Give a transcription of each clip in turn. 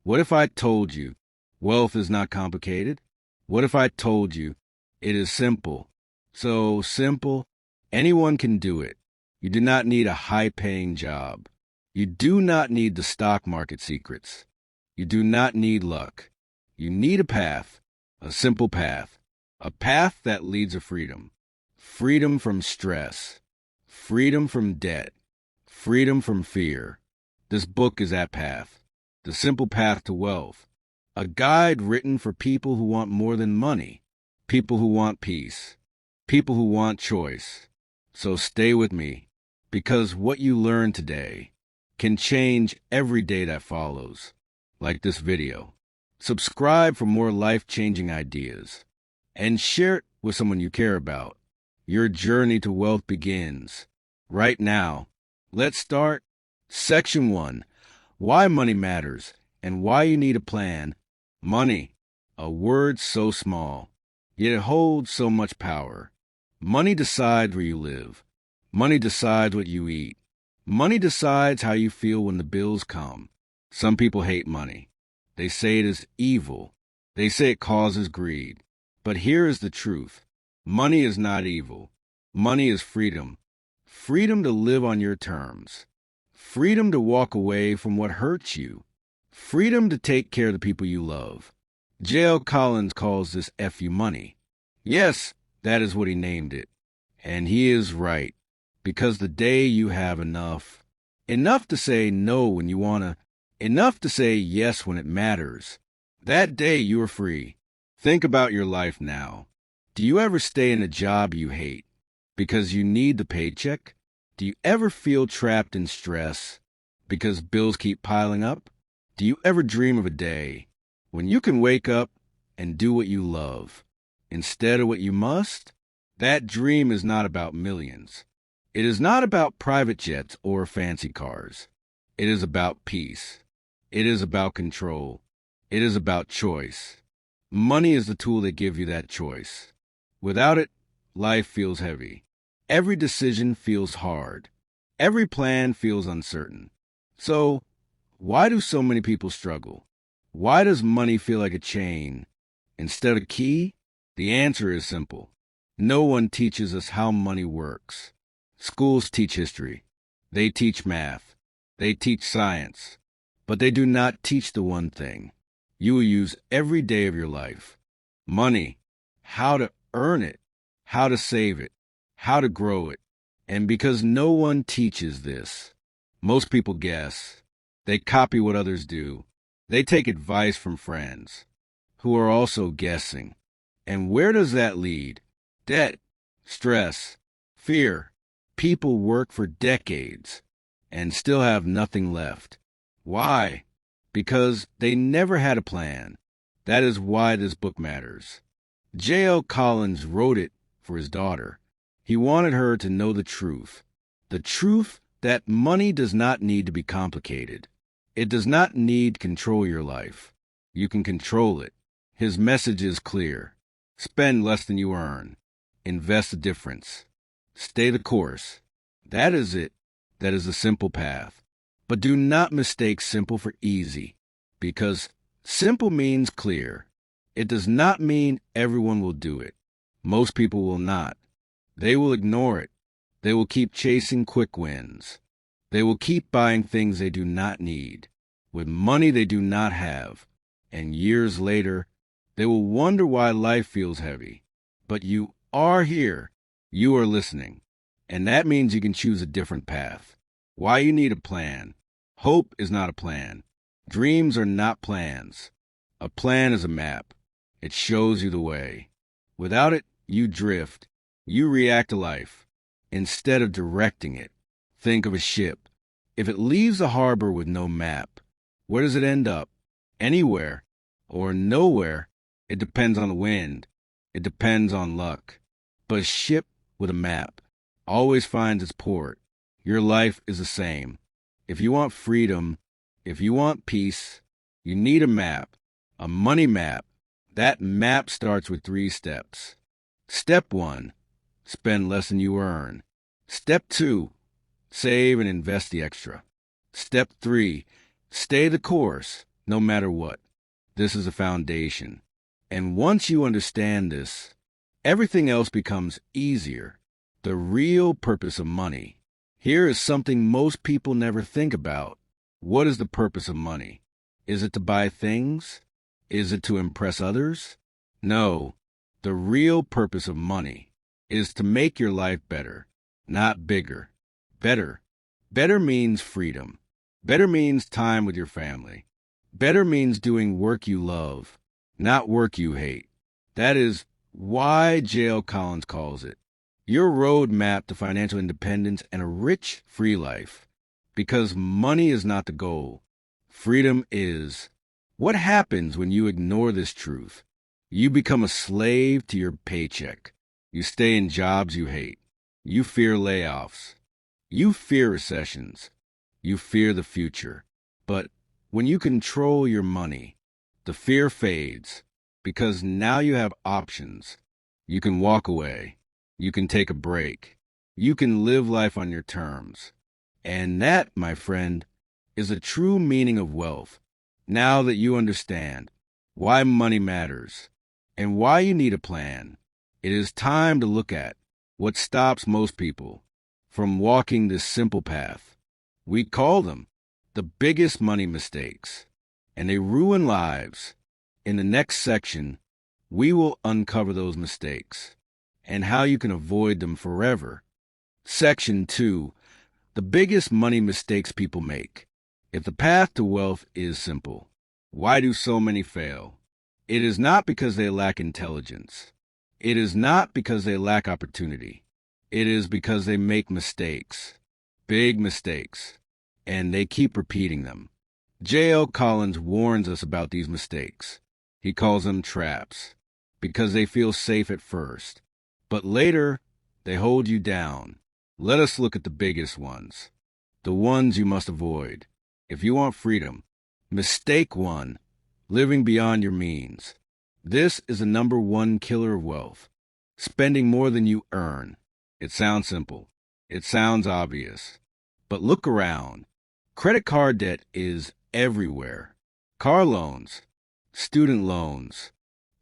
What if I told you wealth is not complicated? What if I told you it is simple? So simple, anyone can do it. You do not need a high-paying job. You do not need the stock market secrets. You do not need luck. You need a path, a simple path, a path that leads to freedom. Freedom from stress, freedom from debt, freedom from fear. This book is that path, the simple path to wealth, a guide written for people who want more than money, people who want peace, people who want choice. So stay with me, because what you learn today can change every day that follows, like this video. Subscribe for more life-changing ideas, and share it with someone you care about. Your journey to wealth begins right now. Let's start. Section 1. Why money matters and why you need a plan. Money, a word so small, yet it holds so much power. Money decides where you live. Money decides what you eat. Money decides how you feel when the bills come. Some people hate money. They say it is evil. They say it causes greed. But here is the truth. Money is not evil. Money is freedom. Freedom to live on your terms. Freedom to walk away from what hurts you. Freedom to take care of the people you love. J.L. Collins calls this F.U. money. Yes, that is what he named it. And he is right. Because the day you have enough to say no when you want to, enough to say yes when it matters, that day you are free. Think about your life now. Do you ever stay in a job you hate because you need the paycheck? Do you ever feel trapped in stress because bills keep piling up? Do you ever dream of a day when you can wake up and do what you love instead of what you must? That dream is not about millions. It is not about private jets or fancy cars. It is about peace. It is about control. It is about choice. Money is the tool that gives you that choice. Without it, life feels heavy. Every decision feels hard. Every plan feels uncertain. So, why do so many people struggle? Why does money feel like a chain instead of a key? The answer is simple. No one teaches us how money works. Schools teach history. They teach math. They teach science. But they do not teach the one thing you will use every day of your life. Money. How to earn it. How to save it. How to grow it. And because no one teaches this, most people guess. They copy what others do. They take advice from friends who are also guessing. And where does that lead? Debt, stress, fear. People work for decades and still have nothing left. Why? Because they never had a plan. That is why this book matters. J.L. Collins wrote it for his daughter. He wanted her to know the truth that money does not need to be complicated. It does not need to control your life. You can control it. His message is clear. Spend less than you earn. Invest the difference. Stay the course. That is it. That is the simple path. But do not mistake simple for easy, because simple means clear. It does not mean everyone will do it. Most people will not. They will ignore it. They will keep chasing quick wins. They will keep buying things they do not need, with money they do not have. And years later, they will wonder why life feels heavy. But you are here. You are listening. And that means you can choose a different path. Why you need a plan. Hope is not a plan. Dreams are not plans. A plan is a map. It shows you the way. Without it, you drift. You react to life instead of directing it. Think of a ship. If it leaves the harbor with no map, where does it end up? Anywhere or nowhere. It depends on the wind. It depends on luck. But a ship with a map always finds its port. Your life is the same. If you want freedom, if you want peace, you need a map, a money map. That map starts with 3 steps. Step 1, spend less than you earn. Step 2, save and invest the extra. Step 3, stay the course. no matter what. This is a foundation. And once you understand this, everything else becomes easier. The real purpose of money. Here is something most people never think about. What is the purpose of money? Is it to buy things? Is it to impress others? No. The real purpose of money is to make your life better, not bigger. Better. Better means freedom. Better means time with your family. Better means doing work you love, not work you hate. That is why J.L. Collins calls it your roadmap to financial independence and a rich, free life. Because money is not the goal. Freedom is. What happens when you ignore this truth? You become a slave to your paycheck. You stay in jobs you hate. You fear layoffs. You fear recessions. You fear the future. But when you control your money, the fear fades because now you have options. You can walk away. You can take a break. You can live life on your terms. And that, my friend, is the true meaning of wealth. Now that you understand why money matters and why you need a plan, it is time to look at what stops most people from walking this simple path. We call them the biggest money mistakes, and they ruin lives. In the next section, we will uncover those mistakes and how you can avoid them forever. Section 2. The biggest money mistakes people make. If the path to wealth is simple, why do so many fail? It is not because they lack intelligence. It is not because they lack opportunity. It is because they make mistakes, big mistakes, and they keep repeating them. J.L. Collins warns us about these mistakes. He calls them traps because they feel safe at first, but later they hold you down. Let us look at the biggest ones, the ones you must avoid. If you want freedom, mistake 1, living beyond your means. This is the number 1 killer of wealth, spending more than you earn. It sounds simple. It sounds obvious. But look around. Credit card debt is everywhere. Car loans, student loans.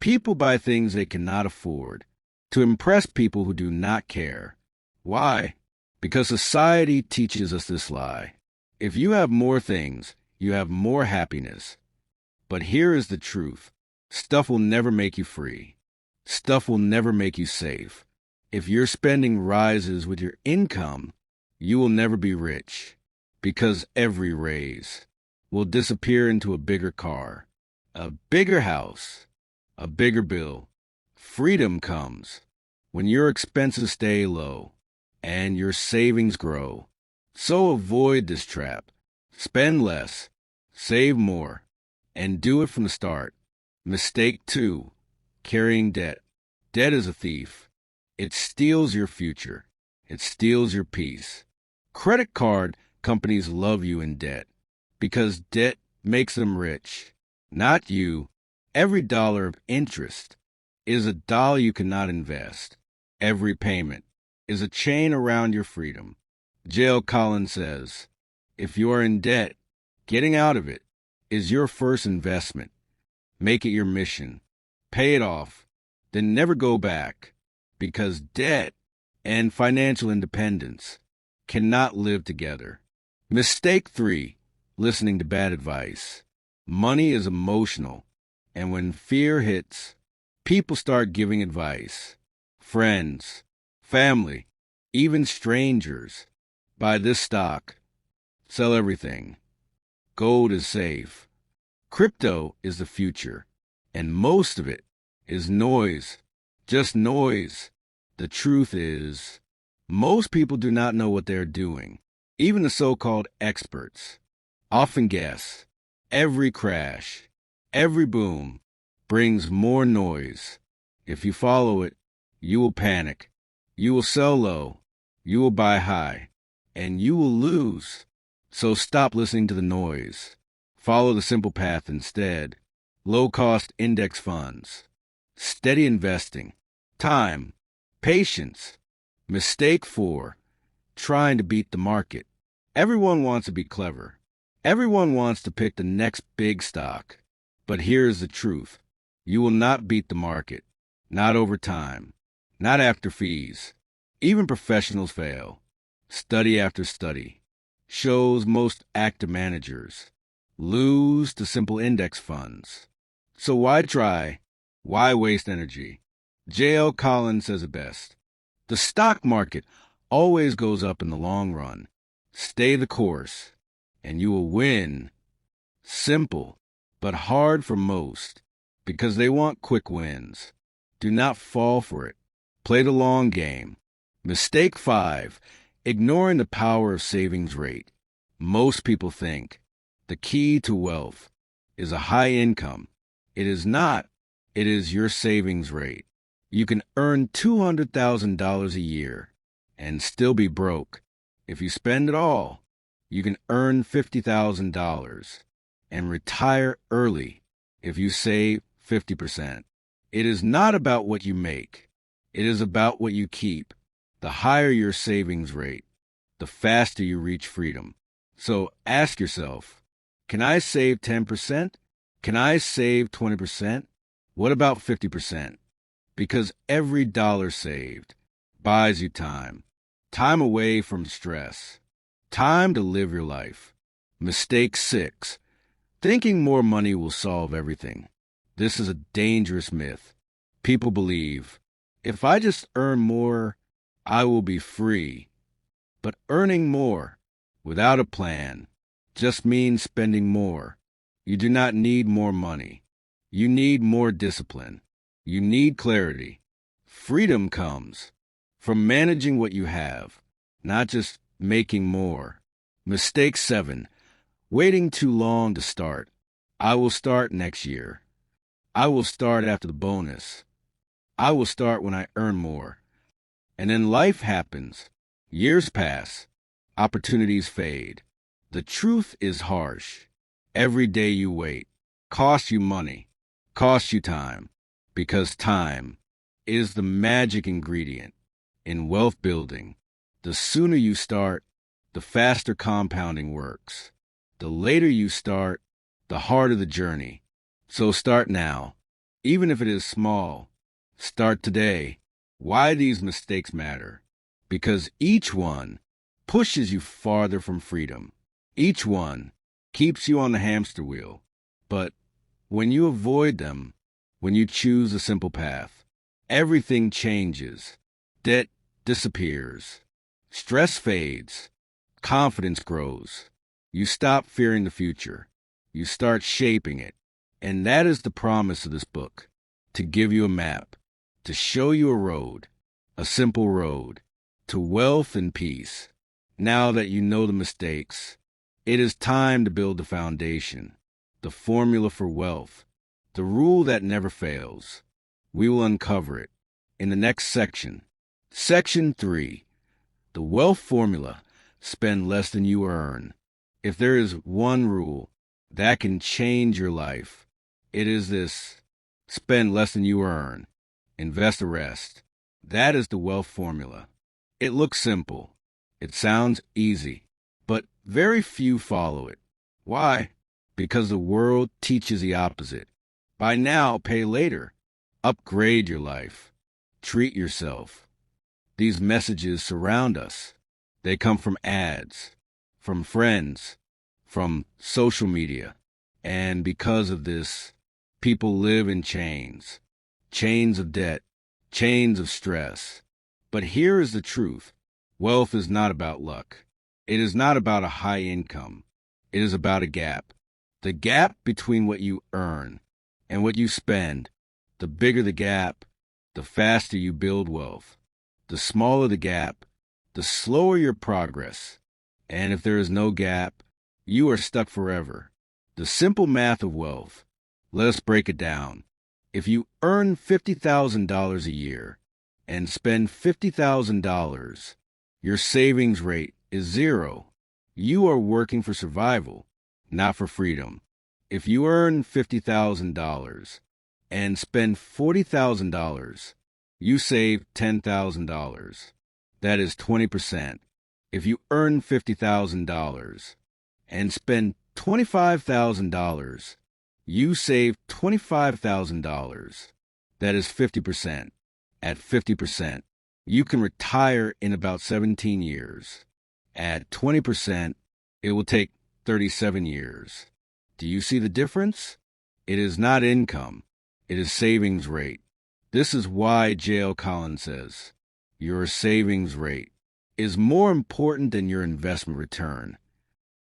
People buy things they cannot afford to impress people who do not care. Why? Because society teaches us this lie. If you have more things, you have more happiness. But here is the truth. Stuff will never make you free. Stuff will never make you safe. If your spending rises with your income, you will never be rich, because every raise will disappear into a bigger car, a bigger house, a bigger bill. Freedom comes when your expenses stay low and your savings grow. So avoid this trap. Spend less, save more, and do it from the start. Mistake 2, carrying debt. Debt is a thief. It steals your future. It steals your peace. Credit card companies love you in debt because debt makes them rich, not you. Every dollar of interest is a dollar you cannot invest. Every payment is a chain around your freedom. J.L. Collins says, if you are in debt, getting out of it is your first investment. Make it your mission. Pay it off, then never go back, because debt and financial independence cannot live together. Mistake 3, listening to bad advice. Money is emotional, and when fear hits, people start giving advice. Friends, family, even strangers. Buy this stock. Sell everything. Gold is safe. Crypto is the future, and most of it is noise. Just noise. The truth is, most people do not know what they're doing. Even the so-called experts often guess. Every crash, every boom brings more noise. If you follow it, you will panic. You will sell low. You will buy high. And you will lose. So stop listening to the noise. Follow the simple path instead. Low-cost index funds. Steady investing. Time. Patience. Mistake 4, trying to beat the market. Everyone wants to be clever. Everyone wants to pick the next big stock. But here's the truth. You will not beat the market. Not over time. Not after fees. Even professionals fail. Study after study shows most active managers lose to simple index funds. So why try? Why waste energy? J.L. Collins says it best. The stock market always goes up in the long run. Stay the course, and you will win. Simple, but hard for most, because they want quick wins. Do not fall for it. Play the long game. Mistake 5, ignoring the power of savings rate. Most people think the key to wealth is a high income. It is not. It is your savings rate. You can earn $200,000 a year and still be broke. If you spend it all, you can earn $50,000 and retire early if you save 50%. It is not about what you make. It is about what you keep. The higher your savings rate, the faster you reach freedom. So ask yourself, can I save 10%? Can I save 20%? What about 50%? Because every dollar saved buys you time. Time away from stress. Time to live your life. Mistake 6. Thinking more money will solve everything. This is a dangerous myth. People believe, if I just earn more, I will be free. But earning more without a plan just means spending more. You do not need more money. You need more discipline. You need clarity. Freedom comes from managing what you have, not just making more. Mistake 7. Waiting too long to start. I will start next year. I will start after the bonus. I will start when I earn more. And then life happens. Years pass. Opportunities fade. The truth is harsh. Every day you wait costs you money, costs you time, because time is the magic ingredient in wealth building. The sooner you start, the faster compounding works. The later you start, the harder the journey. So start now. Even if it is small, start today. Why these mistakes matter? Because each one pushes you farther from freedom. Each one keeps you on the hamster wheel. But when you avoid them, when you choose a simple path, everything changes. Debt disappears. Stress fades. Confidence grows. You stop fearing the future. You start shaping it. And that is the promise of this book, to give you a map, to show you a road, a simple road, to wealth and peace. Now that you know the mistakes, it is time to build the foundation, the formula for wealth, the rule that never fails. We will uncover it in the next section. Section 3, the wealth formula. Spend less than you earn. If there is one rule that can change your life, it is this: spend less than you earn. Invest the rest. That is the wealth formula. It looks simple. It sounds easy, but very few follow it. Why? Because the world teaches the opposite. Buy now, pay later. Upgrade your life. Treat yourself. These messages surround us. They come from ads, from friends, from social media. And because of this, people live in chains. Chains of debt, chains of stress. But here is the truth. Wealth is not about luck. It is not about a high income. It is about a gap. The gap between what you earn and what you spend. The bigger the gap, the faster you build wealth. The smaller the gap, the slower your progress. And if there is no gap, you are stuck forever. The simple math of wealth. Let us break it down. If you earn $50,000 a year and spend $50,000, your savings rate is 0. You are working for survival, not for freedom. If you earn $50,000 and spend $40,000, you save $10,000. That is 20%. If you earn $50,000 and spend $25,000. You save $25,000. That is 50%. At 50%, you can retire in about 17 years. At 20%, it will take 37 years. Do you see the difference? It is not income. It is savings rate. This is why J.L. Collins says, your savings rate is more important than your investment return.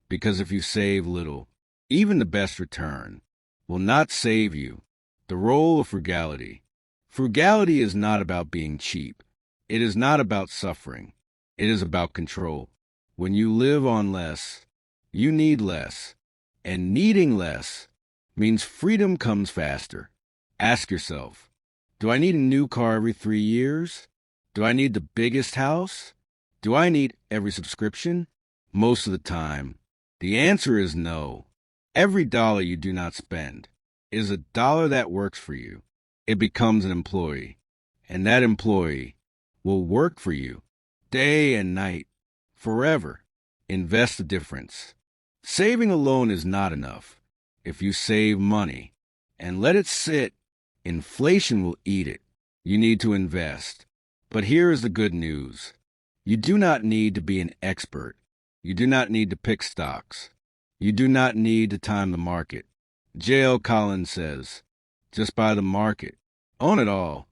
Because if you save little, even the best return will not save you. The role of frugality. Frugality is not about being cheap. It is not about suffering. It is about control. When you live on less, you need less. And needing less means freedom comes faster. Ask yourself, do I need a new car every 3 years? Do I need the biggest house? Do I need every subscription? Most of the time, the answer is no. Every dollar you do not spend is a dollar that works for you. It becomes an employee, and that employee will work for you day and night, forever. Invest the difference. Saving alone is not enough. If you save money and let it sit, inflation will eat it. You need to invest. But here is the good news. You do not need to be an expert. You do not need to pick stocks. You do not need to time the market. J.L. Collins says, just buy the market. Own it all.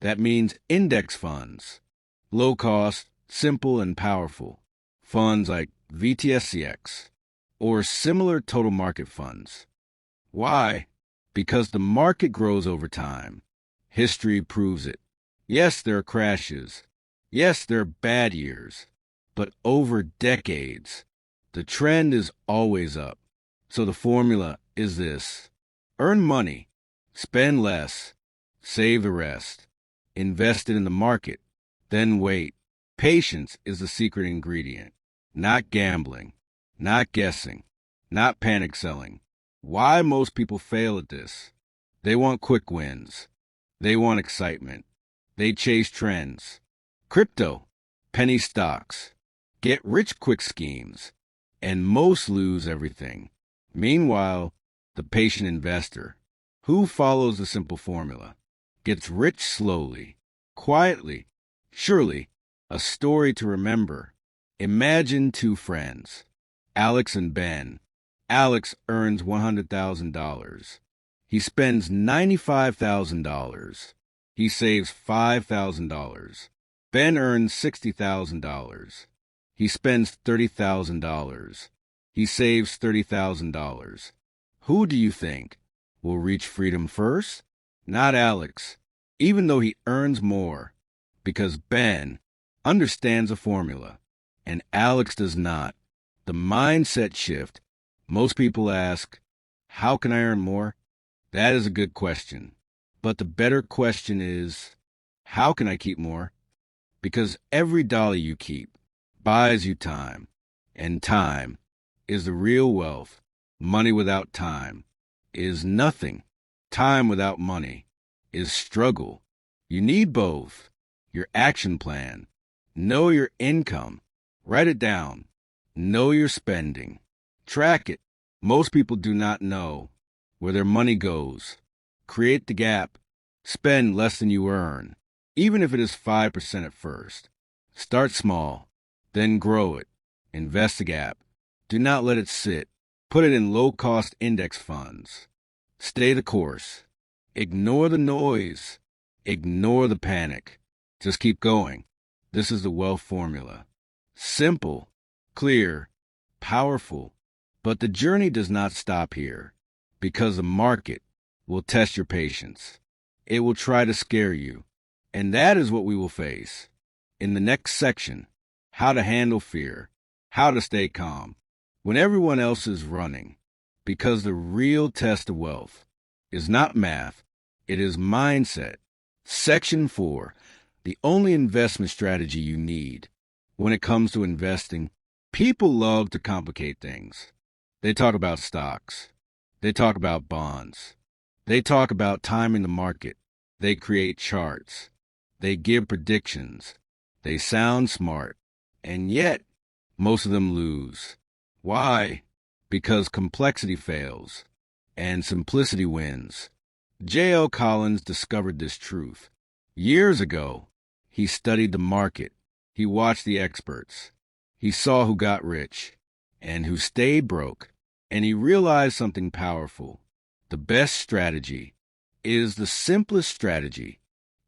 That means index funds. Low cost, simple, and powerful. Funds like VTSCX or similar total market funds. Why? Because the market grows over time. History proves it. Yes, there are crashes. Yes, there are bad years. But over decades, the trend is always up. So the formula is this. Earn money, spend less, save the rest, invest it in the market, then wait. Patience is the secret ingredient. Not gambling, not guessing, not panic selling. Why most people fail at this? They want quick wins. They want excitement. They chase trends. Crypto, penny stocks, get rich quick schemes, and most lose everything. Meanwhile, the patient investor, who follows the simple formula, gets rich slowly, quietly, surely. A story to remember. Imagine two friends, Alex and Ben. Alex earns $100,000. He spends $95,000. He saves $5,000. Ben earns $60,000. He spends $30,000. He saves $30,000. Who do you think will reach freedom first? Not Alex, even though he earns more, because Ben understands a formula, and Alex does not. The mindset shift. Most people ask, how can I earn more? That is a good question. But the better question is, how can I keep more? Because every dollar you keep buys you time, and time is the real wealth. Money without time is nothing. Time without money is struggle. You need both. Your action plan. Know your income. Write it down. Know your spending. Track it. Most people do not know where their money goes. Create the gap. Spend less than you earn, even if it is 5% at first. Start small, then grow it. Invest the gap. Do not let it sit. Put it in low-cost index funds. Stay the course. Ignore the noise. Ignore the panic. Just keep going. This is the wealth formula. Simple, clear, powerful. But the journey does not stop here, because the market will test your patience. It will try to scare you. And that is what we will face. In the next section, how to handle fear, how to stay calm when everyone else is running. Because the real test of wealth is not math, it is mindset. Section 4, the only investment strategy you need. When it comes to investing, people love to complicate things. They talk about stocks. They talk about bonds. They talk about timing the market. They create charts. They give predictions. They sound smart. And yet, most of them lose. Why? because complexity fails and simplicity wins. J.L. Collins discovered this truth. Years ago, he studied the market. He watched the experts. He saw who got rich and who stayed broke. And he realized something powerful. The best strategy is the simplest strategy.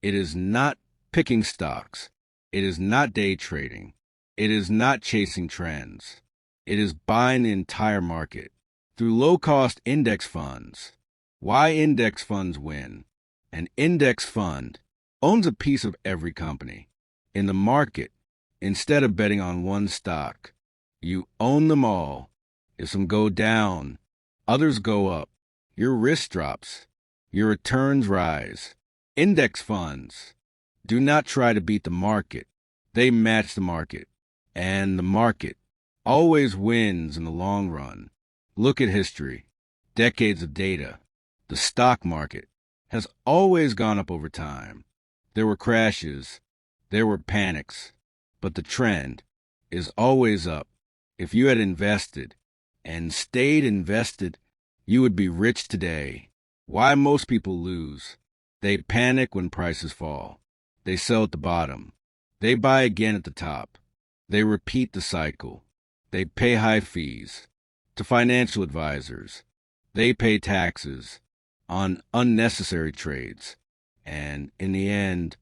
It is not picking stocks. It is not day trading. It is not chasing trends. It is buying the entire market through low-cost index funds. Why index funds win? An index fund owns a piece of every company. In the market, instead of betting on one stock, you own them all. If some go down, others go up. Your risk drops. Your returns rise. Index funds do not try to beat the market. They match the market. And the market always wins in the long run. Look at history. Decades of data. The stock market has always gone up over time. There were crashes. There were panics. But the trend is always up. If you had invested and stayed invested, you would be rich today. Why most people lose? They panic when prices fall. They sell at the bottom. They buy again at the top. They repeat the cycle. They pay high fees to financial advisors. They pay taxes on unnecessary trades. And in the end,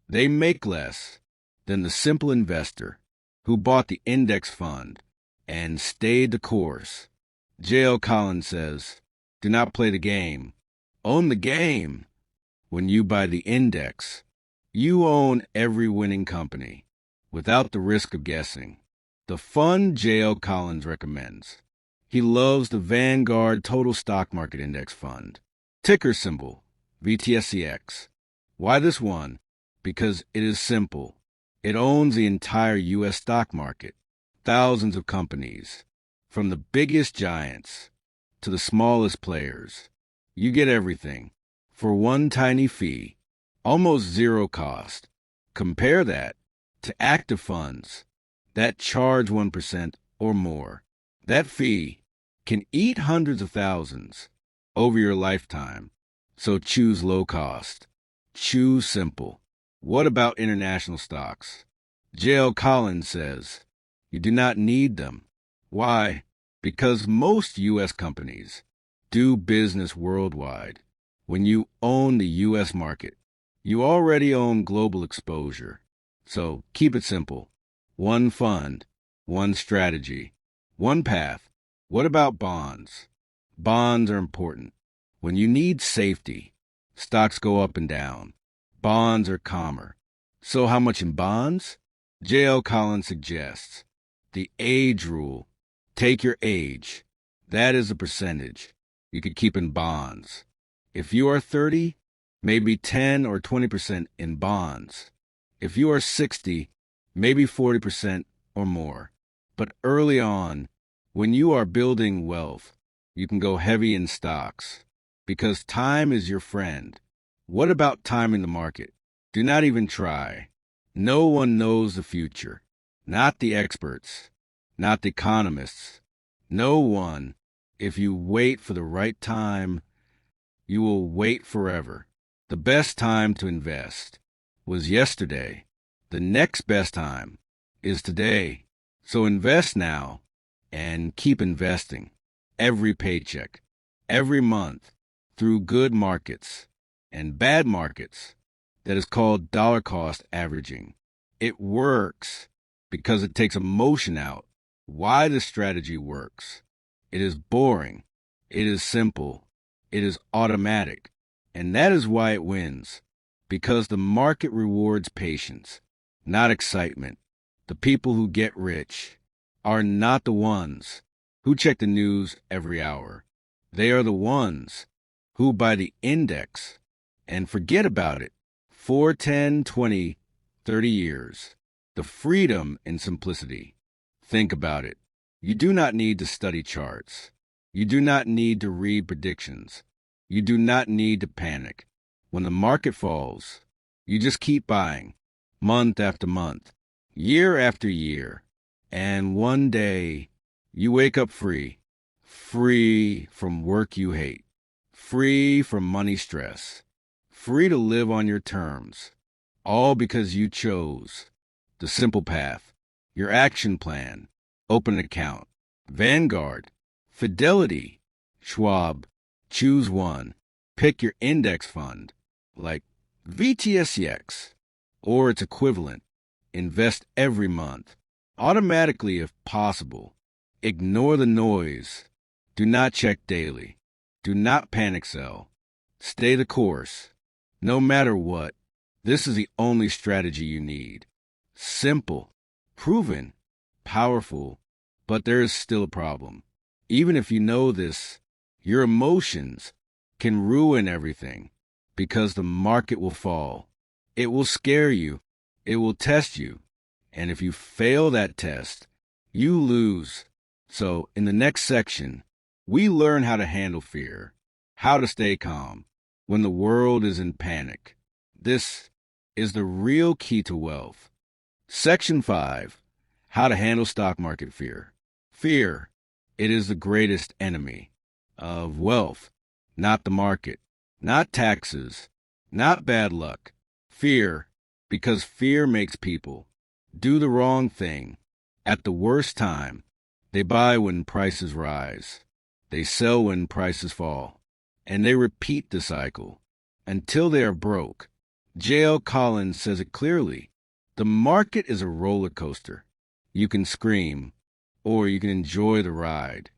they make less than the simple investor who bought the index fund and stayed the course. J.L. Collins says, do not play the game. Own the game. When you buy the index, you own every winning company without the risk of guessing. The fund J.L. Collins recommends. He loves the Vanguard Total Stock Market Index Fund. Ticker symbol, VTSCX. Why this one? Because it is simple. It owns the entire U.S. stock market. Thousands of companies, from the biggest giants to the smallest players. You get everything for one tiny fee, almost zero cost. Compare that to active funds that charge 1% or more. That fee can eat hundreds of thousands over your lifetime. So choose low cost. Choose simple. What about international stocks? J.L. Collins says, you do not need them. Why? Because most U.S. companies do business worldwide. When you own the U.S. market, you already own global exposure. So keep it simple. One fund, one strategy, one path. What about bonds? Bonds are important. When you need safety, stocks go up and down. Bonds are calmer. So how much in bonds? J.L. Collins suggests the age rule. Take your age. That is a percentage you could keep in bonds. If you are 30, maybe 10 or 20% in bonds. If you are 60, maybe 40% or more. But early on, when you are building wealth, you can go heavy in stocks because time is your friend. What about timing the market? Do not even try. No one knows the future. Not the experts. Not the economists. No one. If you wait for the right time, you will wait forever. The best time to invest was yesterday. The next best time is today. So invest now and keep investing. Every paycheck, every month, through good markets and bad markets. That is called dollar cost averaging. It works because it takes emotion out. Why the strategy works. It is boring. It is simple. It is automatic. And that is why it wins. Because the market rewards patience, not excitement. The people who get rich are not the ones who check the news every hour. They are the ones who buy the index and forget about it for 10, 20, 30 years. The freedom and simplicity. Think about it. You do not need to study charts. You do not need to read predictions. You do not need to panic. When the market falls, you just keep buying, month after month, year after year. And one day, you wake up free free from work you hate, free from money stress, free to live on your terms, all because you chose the simple path, your action plan, open account, Vanguard, Fidelity, Schwab. Choose one. Pick your index fund, like VTSX, or its equivalent. Invest every month, automatically if possible. Ignore the noise. Do not check daily. Do not panic sell. Stay the course. No matter what, this is the only strategy you need. Simple, proven, powerful, but there is still a problem. Even if you know this, your emotions can ruin everything because the market will fall. It will scare you. It will test you. And if you fail that test, you lose. So in the next section, we learn how to handle fear, how to stay calm when the world is in panic. This is the real key to wealth. Section 5, how to handle stock market fear. Fear, it is the greatest enemy of wealth, not the market, not taxes, not bad luck. Fear, because fear makes people do the wrong thing at the worst time. They buy when prices rise. They sell when prices fall. And they repeat the cycle until they are broke. J.L. Collins says it clearly. The market is a roller coaster. You can scream, or you can enjoy the ride.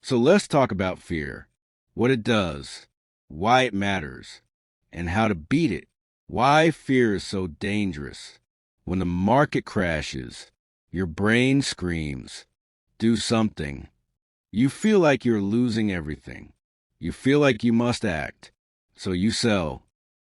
So let's talk about fear, what it does, why it matters, and how to beat it. Why fear is so dangerous. When the market crashes, your brain screams, do something. You feel like you're losing everything. You feel like you must act. So you sell,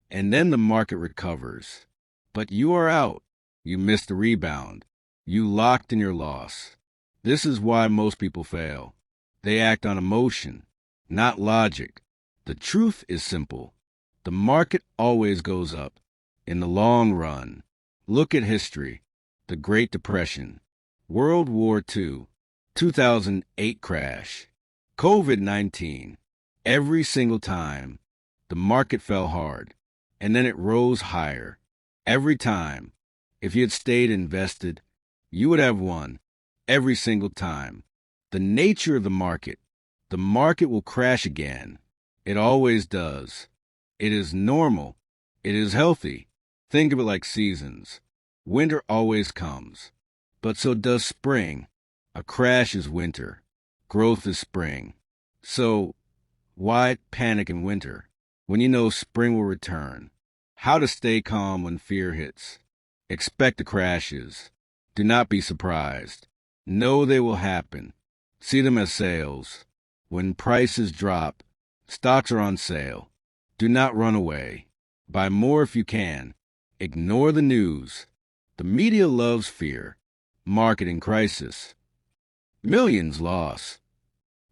and then the market recovers. But you are out. You missed the rebound. You locked in your loss. This is why most people fail. They act on emotion, not logic. The truth is simple. The market always goes up. In the long run, look at history. The Great Depression, World War II, 2008 crash, COVID-19. Every single time, the market fell hard, and then it rose higher. Every time. If you had stayed invested, you would have won. Every single time. The nature of the market will crash again. It always does. It is normal. It is healthy. Think of it like seasons. Winter always comes. But so does spring. A crash is winter. Growth is spring. So, why panic in winter when you know spring will return? How to stay calm when fear hits. Expect the crashes. Do not be surprised. Know they will happen. See them as sales. When prices drop, stocks are on sale. Do not run away. Buy more if you can. Ignore the news. The media loves fear. Marketing crisis. Millions lost.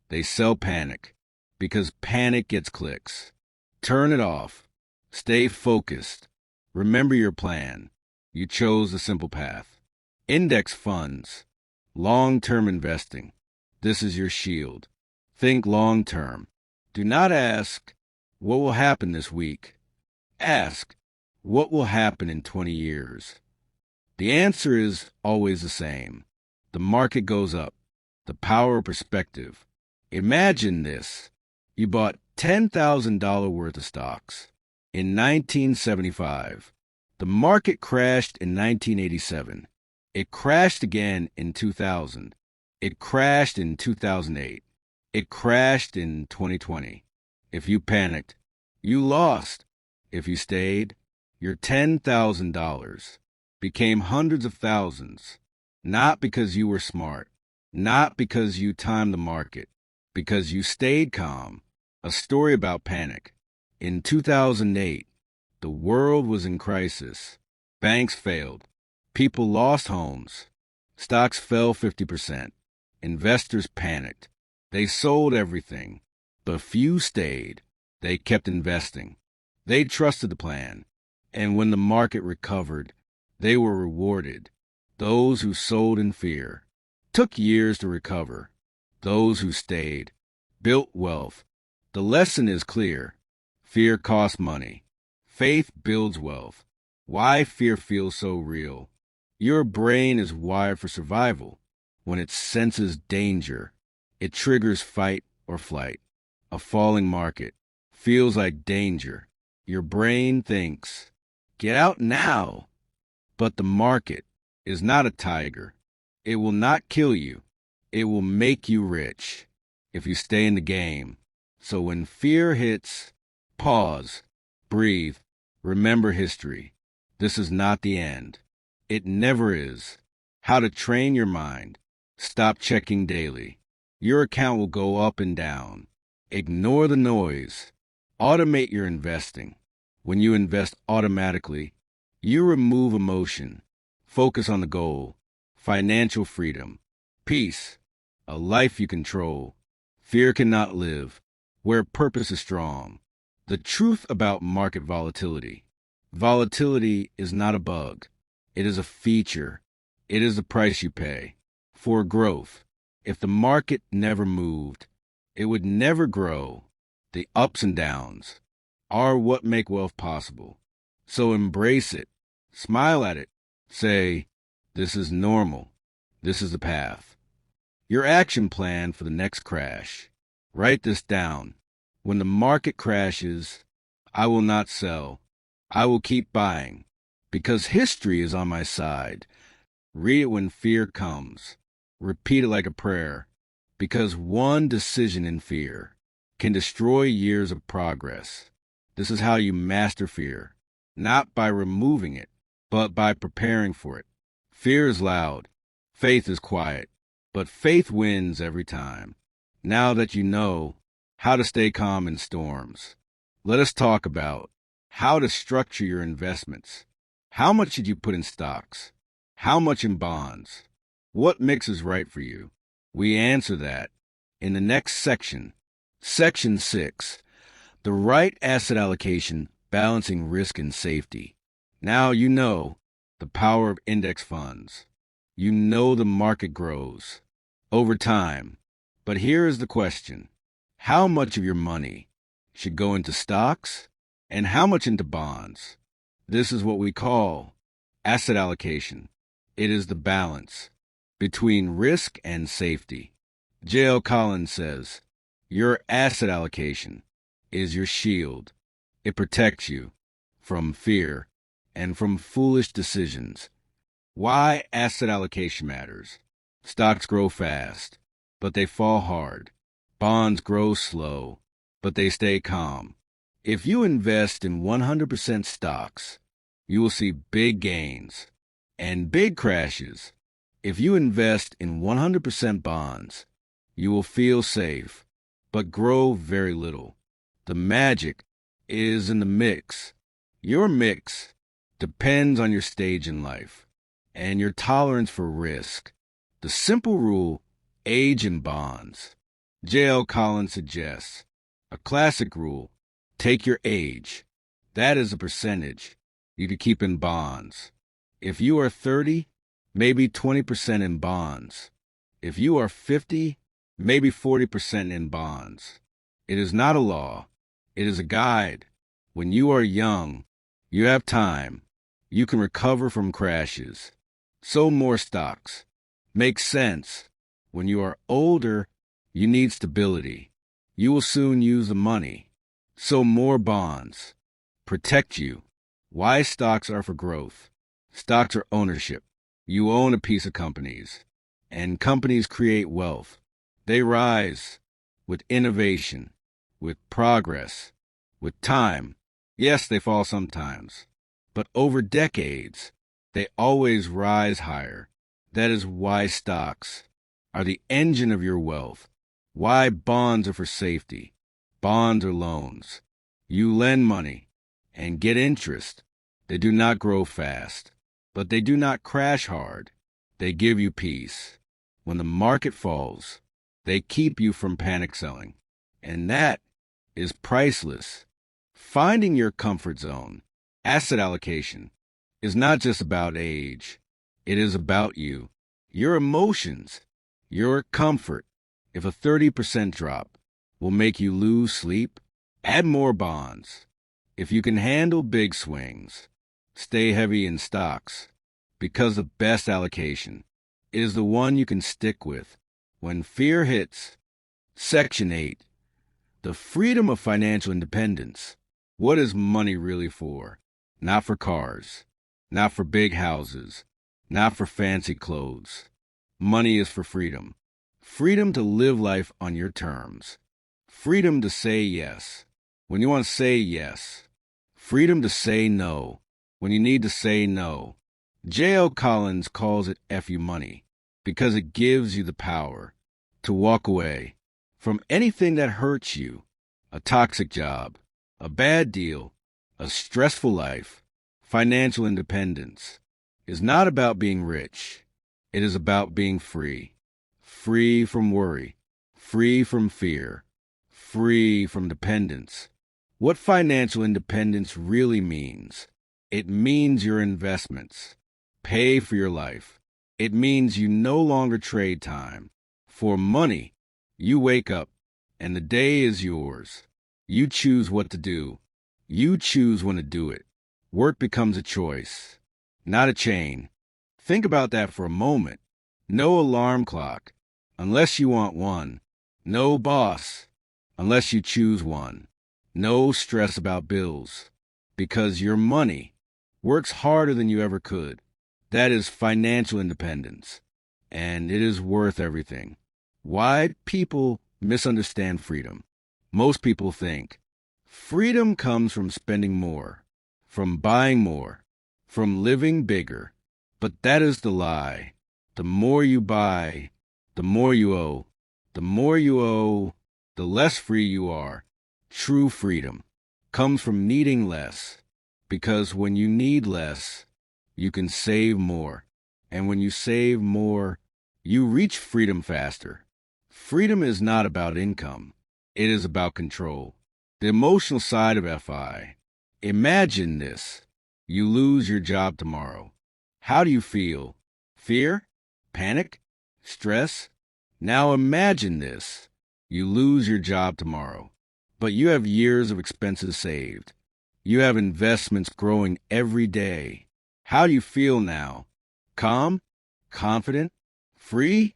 They sell panic because panic gets clicks. Turn it off. Stay focused. Remember your plan. You chose the simple path. Index funds. Long-term investing. This is your shield. Think long-term. Do not ask, what will happen this week? Ask, what will happen in 20 years? The answer is always the same. The market goes up. The power of perspective. Imagine this. You bought $10,000 worth of stocks in 1975. The market crashed in 1987. It crashed again in 2000. It crashed in 2008. It crashed in 2020. If you panicked, you lost. If you stayed, your $10,000 became hundreds of thousands. Not because you were smart, not because you timed the market, because you stayed calm. A story about panic. In 2008, the world was in crisis. Banks failed. People lost homes. Stocks fell 50%. Investors panicked. They sold everything. But few stayed. They kept investing. They trusted the plan. And when the market recovered, they were rewarded. Those who sold in fear took years to recover. Those who stayed built wealth. The lesson is clear. Fear costs money. Faith builds wealth. Why fear feels so real? Your brain is wired for survival. When it senses danger, it triggers fight or flight. A falling market feels like danger. Your brain thinks, get out now. But the market is not a tiger. It will not kill you. It will make you rich if you stay in the game. So when fear hits, pause, breathe, remember history. This is not the end. It never is. How to train your mind. Stop checking daily. Your account will go up and down. Ignore the noise. Automate your investing. When you invest automatically, you remove emotion. Focus on the goal. Financial freedom. Peace. A life you control. Fear cannot live where purpose is strong. The truth about market volatility. Volatility is not a bug. It is a feature. It is the price you pay for growth. If the market never moved, it would never grow. The ups and downs are what make wealth possible. So embrace it. Smile at it. Say, this is normal. This is the path. Your action plan for the next crash. Write this down. When the market crashes, I will not sell. I will keep buying because history is on my side. Read it when fear comes. Repeat it like a prayer because one decision in fear can destroy years of progress. This is how you master fear, not by removing it, but by preparing for it. Fear is loud. Faith is quiet, but faith wins every time. Now that you know how to stay calm in storms, let us talk about how to structure your investments. How much should you put in stocks? How much in bonds? What mix is right for you? We answer that in the next section. Section 6, the right asset allocation, balancing risk and safety. Now you know the power of index funds. You know the market grows over time. But here is the question. How much of your money should go into stocks and how much into bonds? This is what we call asset allocation. It is the balance between risk and safety. J.L. Collins says, your asset allocation is your shield. It protects you from fear and from foolish decisions. Why asset allocation matters. Stocks grow fast, but they fall hard. Bonds grow slow, but they stay calm. If you invest in 100% stocks, you will see big gains and big crashes. If you invest in 100% bonds, you will feel safe, but grow very little. The magic is in the mix. Your mix depends on your stage in life and your tolerance for risk. The simple rule, age in bonds. J.L. Collins suggests a classic rule, take your age. That is a percentage you could keep in bonds. If you are 30, maybe 20% in bonds. If you are 50, maybe 40% in bonds. It is not a law. It is a guide. When you are young, you have time. You can recover from crashes. So more stocks. Makes sense. When you are older, you need stability. You will soon use the money. So more bonds. Protect you. Why stocks are for growth. Stocks are ownership. You own a piece of companies. And companies create wealth. They rise with innovation, with progress, with time. Yes, they fall sometimes. But over decades, they always rise higher. That is why stocks are the engine of your wealth. Why bonds are for safety. Bonds are loans. You lend money and get interest. They do not grow fast, but they do not crash hard. They give you peace. When the market falls, they keep you from panic selling. And that is priceless. Finding your comfort zone, asset allocation, is not just about age. It is about you, your emotions, your comfort. If a 30% drop will make you lose sleep, add more bonds. If you can handle big swings, stay heavy in stocks, because the best allocation is the one you can stick with when fear hits. Section 8. The freedom of financial independence. What is money really for? Not for cars, not for big houses, not for fancy clothes. Money is for freedom. Freedom to live life on your terms. Freedom to say yes when you want to say yes. Freedom to say no when you need to say no. J.L. Collins calls it F-U money because it gives you the power to walk away from anything that hurts you. A toxic job, a bad deal, a stressful life. Financial independence is not about being rich. It is about being free. Free from worry, free from fear, free from dependence. What financial independence really means? It means your investments pay for your life. It means you no longer trade time for money. You wake up and the day is yours. You choose what to do. You choose when to do it. Work becomes a choice, not a chain. Think about that for a moment. No alarm clock, unless you want one. No boss, unless you choose one. No stress about bills, because your money works harder than you ever could. That is financial independence, and it is worth everything. Why people misunderstand freedom? Most people think freedom comes from spending more, from buying more, from living bigger. But that is the lie. The more you buy, the more you owe. The more you owe, the less free you are. True freedom comes from needing less, because when you need less, you can save more. And when you save more, you reach freedom faster. Freedom is not about income. It is about control. The emotional side of FI. Imagine this. You lose your job tomorrow. How do you feel? Fear? Panic? Stress? Now imagine this. You lose your job tomorrow, but you have years of expenses saved. You have investments growing every day. How do you feel now? Calm? Confident? Free?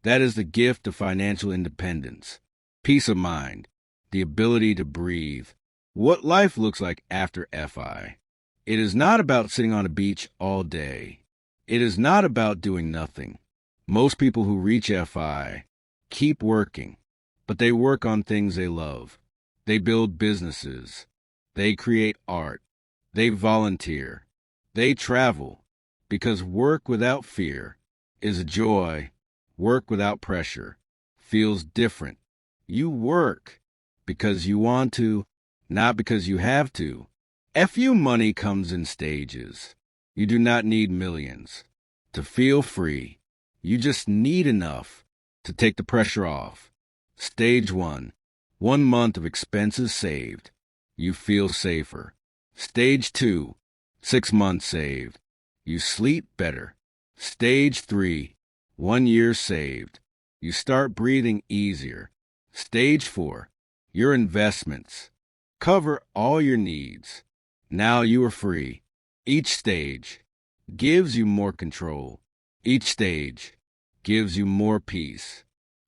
That is the gift of financial independence. Peace of mind. The ability to breathe. What life looks like after FI. It is not about sitting on a beach all day. It is not about doing nothing. Most people who reach FI keep working, but they work on things they love. They build businesses. They create art. They volunteer. They travel, because work without fear is a joy. Work without pressure feels different. You work because you want to, not because you have to. FU money comes in stages. You do not need millions to feel free. You just need enough to take the pressure off. Stage 1, 1 month of expenses saved. You feel safer. Stage 2, 6 months saved. You sleep better. Stage 3, 1 year saved. You start breathing easier. Stage 4, your investments cover all your needs. Now you are free. Each stage gives you more control. Each stage gives you more peace.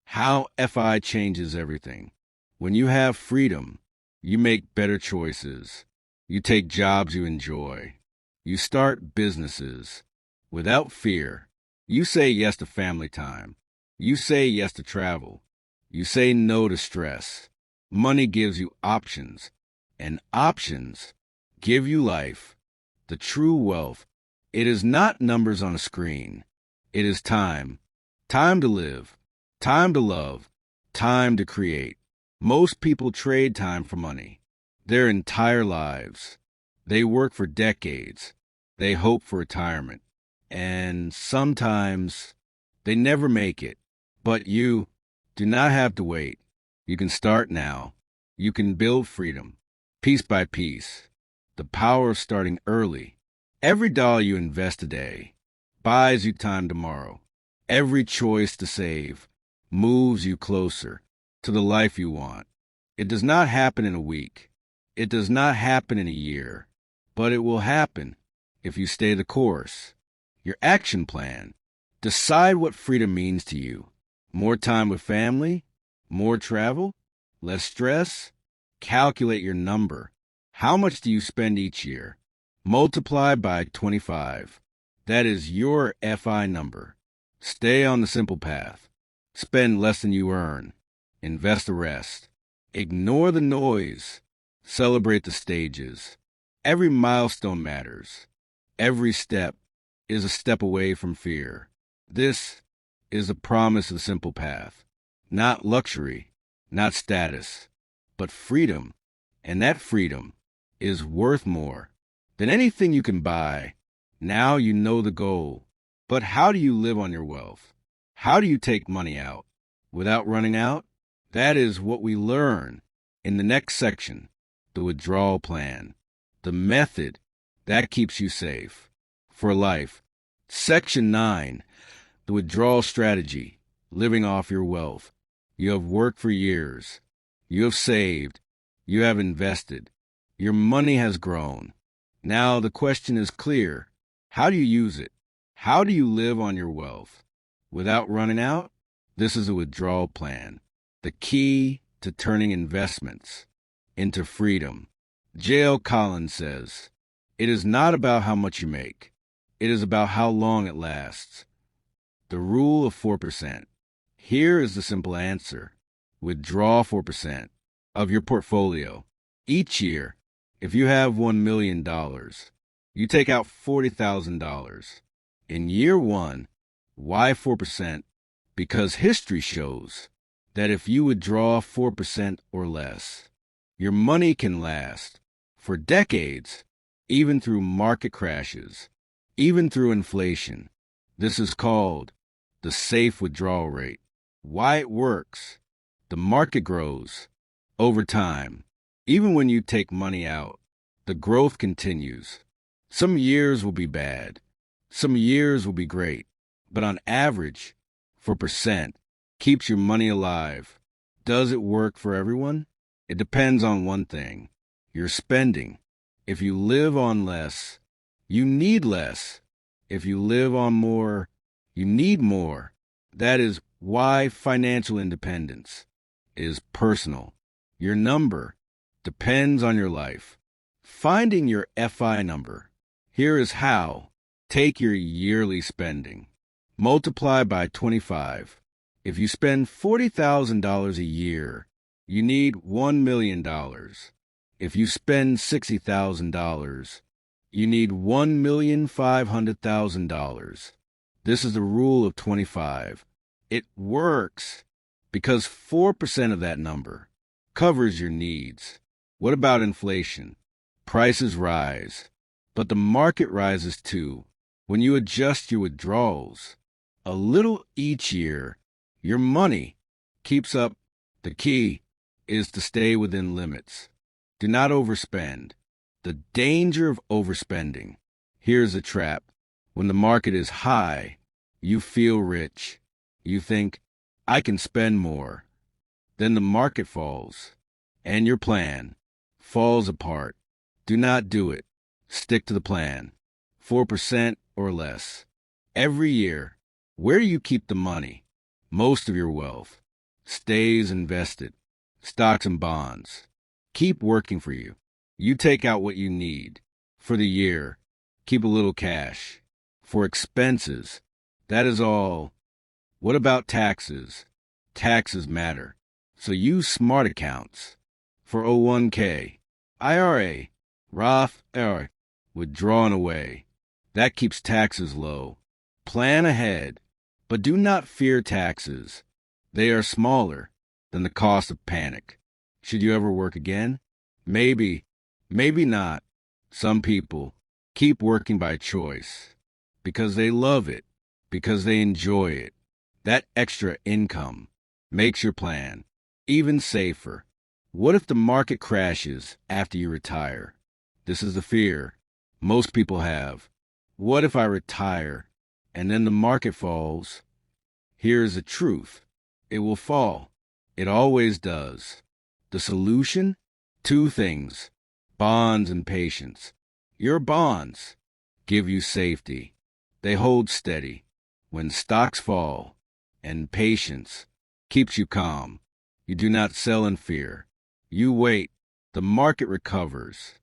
How FI changes everything. When you have freedom, you make better choices. You take jobs you enjoy. You start businesses without fear. You say yes to family time. You say yes to travel. You say no to stress. Money gives you options, and options give you life. The true wealth. It is not numbers on a screen. It is time. Time to live. Time to love. Time to create. Most people trade time for money. Their entire lives. They work for decades. They hope for retirement. And sometimes they never make it. But you do not have to wait. You can start now. You can build freedom, piece by piece. The power of starting early. Every dollar you invest today buys you time tomorrow. Every choice to save moves you closer to the life you want. It does not happen in a week. It does not happen in a year. But it will happen if you stay the course. Your action plan. Decide what freedom means to you. More time with family? More travel? Less stress? Calculate your number. How much do you spend each year? Multiply by 25. That is your FI number. Stay on the simple path. Spend less than you earn. Invest the rest. Ignore the noise. Celebrate the stages. Every milestone matters. Every step is a step away from fear. This is the promise of the simple path. Not luxury, not status, but freedom. And that freedom is worth more than anything you can buy. Now you know the goal. But how do you live on your wealth? How do you take money out without running out? That is what we learn in the next section, the withdrawal plan, the method that keeps you safe for life. Section 9, the withdrawal strategy, living off your wealth. You have worked for years. You have saved. You have invested. Your money has grown. Now the question is clear. How do you use it? How do you live on your wealth without running out? This is a withdrawal plan, the key to turning investments into freedom. J.L. Collins says, "It is not about how much you make. It is about how long it lasts." The rule of 4%. Here is the simple answer. Withdraw 4% of your portfolio each year. If you have $1 million, you take out $40,000. In year one, why 4%? Because history shows that if you withdraw 4% or less, your money can last for decades, even through market crashes, even through inflation. This is called the safe withdrawal rate. Why it works? The market grows over time. Even when you take money out, the growth continues. Some years will be bad. Some years will be great. But on average, 4% keeps your money alive. Does it work for everyone? It depends on one thing: your spending. If you live on less, you need less. If you live on more, you need more. That is why financial independence is personal. Your number depends on your life. Finding your FI number. Here is how. Take your yearly spending. Multiply by 25. If you spend $40,000 a year, you need $1 million. If you spend $60,000, you need $1,500,000. This is the rule of 25. It works because 4% of that number covers your needs. What about inflation? Prices rise, but the market rises too. When you adjust your withdrawals a little each year, your money keeps up. The key is to stay within limits. Do not overspend. The danger of overspending. Here's a trap. When the market is high, you feel rich. You think, I can spend more. Then the market falls, and your plan falls apart. Do not do it. Stick to the plan. 4% or less. Every year. Where do you keep the money? Most of your wealth stays invested. Stocks and bonds. Keep working for you. You take out what you need. For the year, keep a little cash. For expenses, that is all. What about taxes? Taxes matter. So use smart accounts. For 401k, IRA, Roth IRA, withdrawn away. That keeps taxes low. Plan ahead, but do not fear taxes. They are smaller than the cost of panic. Should you ever work again? Maybe, maybe not. Some people keep working by choice because they love it, because they enjoy it. That extra income makes your plan even safer. What if the market crashes after you retire? This is the fear most people have. What if I retire and then the market falls? Here's the truth. It will fall. It always does. The solution? Two things: bonds and patience. Your bonds give you safety. They hold steady when stocks fall, and patience keeps you calm. You do not sell in fear. You wait. The market recovers,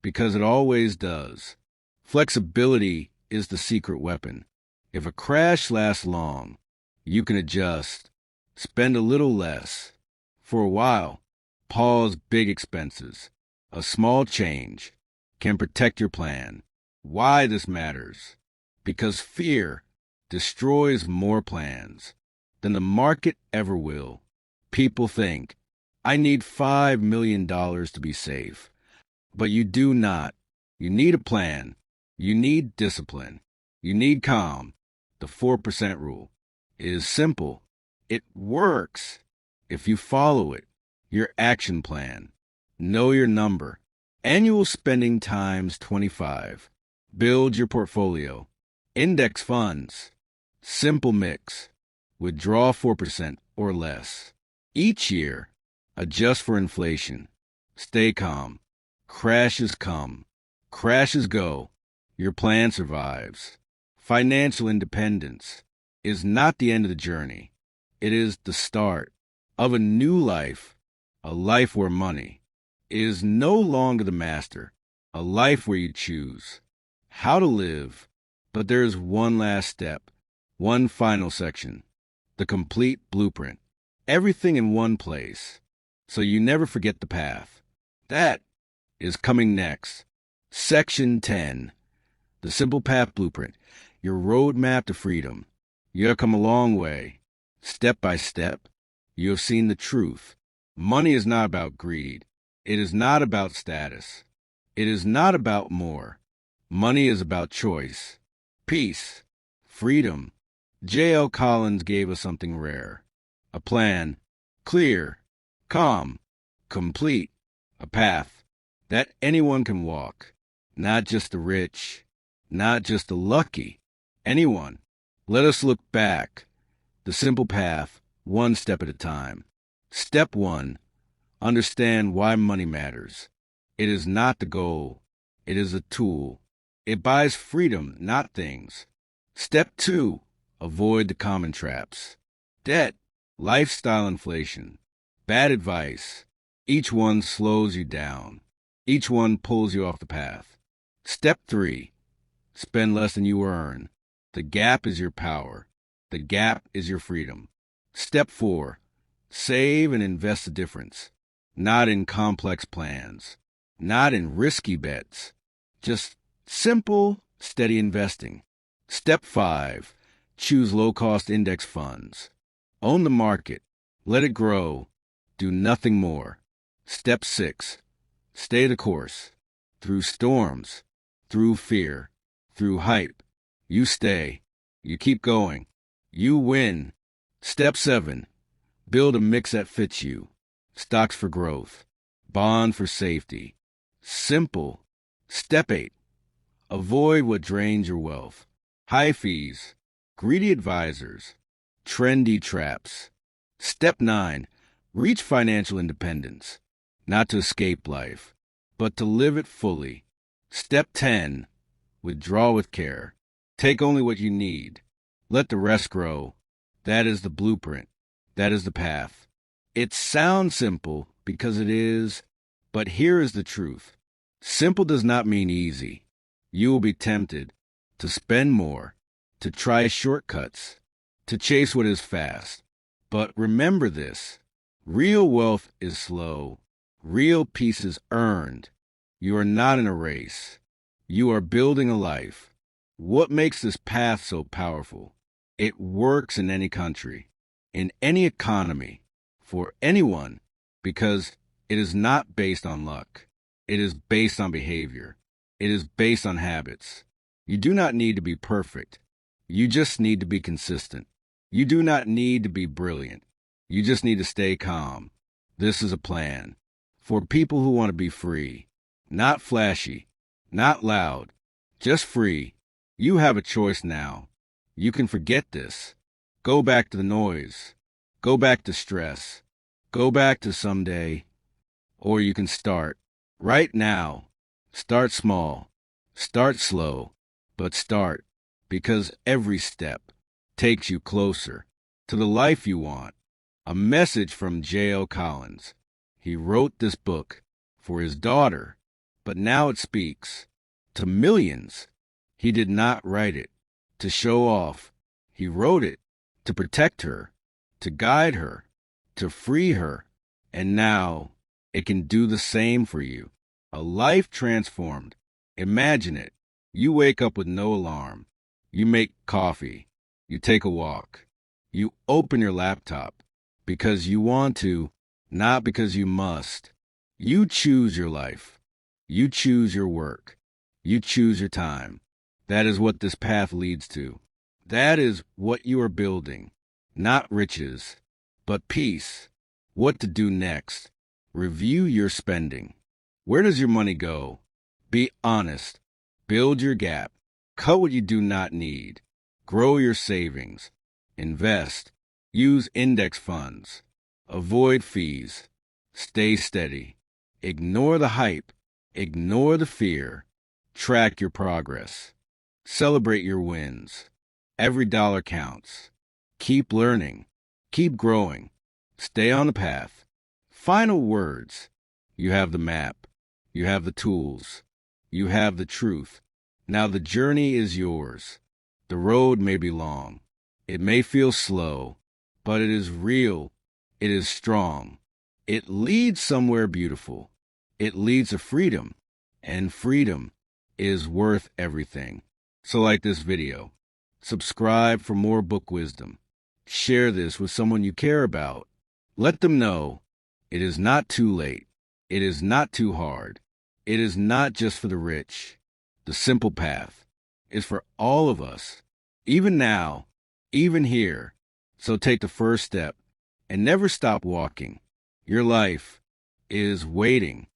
because it always does. Flexibility is the secret weapon. If a crash lasts long, you can adjust, spend a little less. For a while, pause big expenses. A small change can protect your plan. Why this matters? Because fear destroys more plans than the market ever will. People think, I need $5 million to be safe. But you do not. You need a plan. You need discipline. You need calm. The 4% rule is simple. It works if you follow it. Your action plan. Know your number. Annual spending times 25. Build your portfolio. Index funds. Simple mix. Withdraw 4% or less. Each year, adjust for inflation. Stay calm. Crashes come. Crashes go. Your plan survives. Financial independence is not the end of the journey. It is the start of a new life, a life where money is no longer the master, a life where you choose how to live. But there is one last step, one final section, the complete blueprint. Everything in one place, so you never forget the path. That is coming next. Section 10, the Simple Path Blueprint, your roadmap to freedom. You have come a long way. Step by step, you have seen the truth. Money is not about greed. It is not about status. It is not about more. Money is about choice, peace, freedom. J.L. Collins gave us something rare. A plan, clear, calm, complete, a path that anyone can walk, not just the rich, not just the lucky, anyone. Let us look back, the simple path, one step at a time. Step 1, understand why money matters. It is not the goal, it is a tool. It buys freedom, not things. Step 2, avoid the common traps. Debt, lifestyle inflation, bad advice. Each one slows you down. Each one pulls you off the path. Step 3, spend less than you earn. The gap is your power. The gap is your freedom. Step 4, save and invest the difference. Not in complex plans, not in risky bets, just simple, steady investing. Step 5, choose low-cost index funds. Own the market. Let it grow. Do nothing more. Step 6, stay the course. Through storms, through fear, through hype, you stay. You keep going. You win. Step 7, build a mix that fits you. Stocks for growth. Bond for safety. Simple. Step 8, avoid what drains your wealth. High fees, greedy advisors, trendy traps. Step 9, reach financial independence, not to escape life, but to live it fully. Step 10, withdraw with care. Take only what you need. Let the rest grow. That is the blueprint. That is the path. It sounds simple because it is, but here is the truth. Simple does not mean easy. You will be tempted to spend more, to try shortcuts, to chase what is fast. But remember this, real wealth is slow. Real peace is earned. You are not in a race. You are building a life. What makes this path so powerful? It works in any country, in any economy, for anyone, because it is not based on luck. It is based on behavior. It is based on habits. You do not need to be perfect. You just need to be consistent. You do not need to be brilliant. You just need to stay calm. This is a plan for people who want to be free, not flashy, not loud, just free. You have a choice now. You can forget this. Go back to the noise. Go back to stress. Go back to someday. or you can start right now. Start small, start slow, but start, because every step takes you closer to the life you want. A message from J.L. Collins. He wrote this book for his daughter, but now it speaks to millions. He did not write it to show off. He wrote it to protect her, to guide her, to free her. And now it can do the same for you. A life transformed. Imagine it. You wake up with no alarm. You make coffee. You take a walk. You open your laptop because you want to, not because you must. You choose your life. You choose your work. You choose your time. That is what this path leads to. That is what you are building. Not riches, but peace. What to do next. Review your spending. Where does your money go? Be honest. Build your gap. Cut what you do not need. Grow your savings. Invest. Use index funds. Avoid fees. Stay steady. Ignore the hype. Ignore the fear. Track your progress. Celebrate your wins. Every dollar counts. Keep learning. Keep growing. Stay on the path. Final words. You have the map. You have the tools. You have the truth. Now the journey is yours. The road may be long. It may feel slow, but it is real. It is strong. It leads somewhere beautiful. It leads to freedom, and freedom is worth everything. So like this video. Subscribe for more book wisdom. Share this with someone you care about. Let them know it is not too late. It is not too hard. It is not just for the rich. The simple path is for all of us, even now, even here. So take the first step and never stop walking. Your life is waiting.